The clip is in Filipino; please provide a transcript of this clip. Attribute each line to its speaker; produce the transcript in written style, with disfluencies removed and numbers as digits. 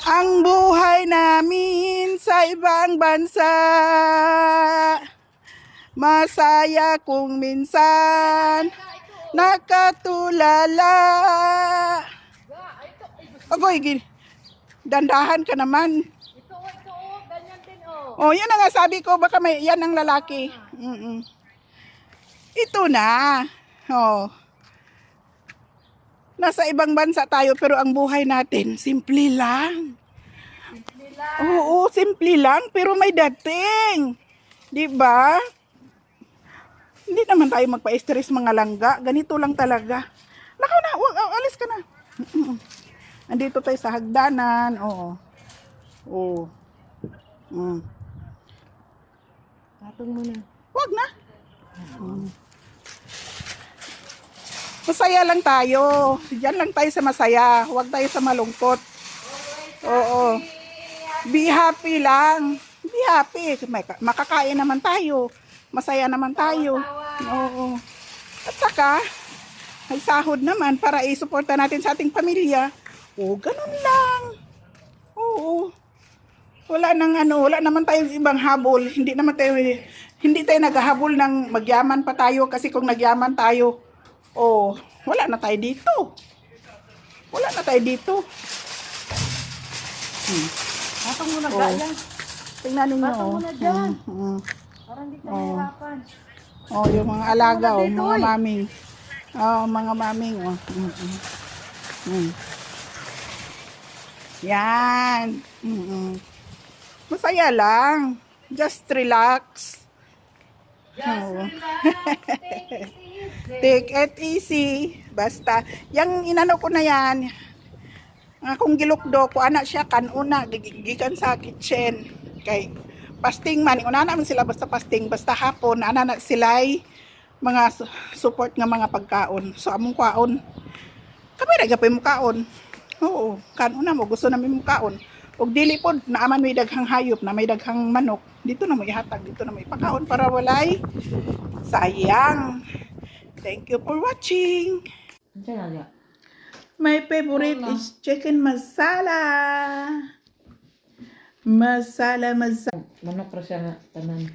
Speaker 1: Ang buhay namin sa ibang bansa, masaya kung minsan nakatulala. Agoy, dandahan ka naman.
Speaker 2: Ito, ganyan din, oh.
Speaker 1: Oh, yun na nga sabi ko, baka may yan ang lalaki. Ito na. Oh. Nasa ibang bansa tayo pero ang buhay natin simple lang.
Speaker 2: Simple lang.
Speaker 1: Oo, simple lang pero may dating. 'Di ba? Hindi naman tayo magpa-stress mga langga. Ganito lang talaga. Nakaw na, alis ka na. Andito tayo sa hagdanan. Oo. Oo.
Speaker 2: Patong mo na.
Speaker 1: Wag na. Masaya lang tayo. Diyan lang tayo sa masaya. Huwag tayo sa malungkot. Oo. Be happy lang. Be happy. Makakain naman tayo. Masaya naman tayo. Oo. At saka, may sahod naman para i-suporta natin sa ating pamilya. Oo, ganun lang. Oo. Wala naman tayong ibang habol. Hindi tayo naghahabol ng magyaman pa tayo kasi kung nagyaman tayo, oh, wala na tayo dito. Wala na tayo dito.
Speaker 2: Patong mo na
Speaker 1: Oh.
Speaker 2: dyan.
Speaker 1: Tingnan ninyo.
Speaker 2: Patong mo na dyan.
Speaker 1: Mm.
Speaker 2: Parang hindi ka mahirapan.
Speaker 1: Oh, yung mga alaga, oh,
Speaker 2: dito,
Speaker 1: mga
Speaker 2: oy.
Speaker 1: maming. Oh, mga maming, oh. Yan. Masaya lang. Just relax. Oh. Take it easy. Basta, yung inano ko na yan, kung gilukdo ko, anak siya, kanuna, gigikan sa kitchen. Kay, pasting man, una namin sila basta pasting, basta hapon, ana na sila'y mga support nga mga pagkaon. So, among kaon, kami nagapay mo kaon. Oo, kanuna mo, gusto namin mo kaon. Ug dili pod naaman may daghang hayop na may daghang manok, dito na mo ihatag, dito na mo ipakaon para walay sayang. Thank you for watching.
Speaker 2: Diyan na.
Speaker 1: My favorite is chicken masala. Masala.
Speaker 2: Manok ra siya nga tanan.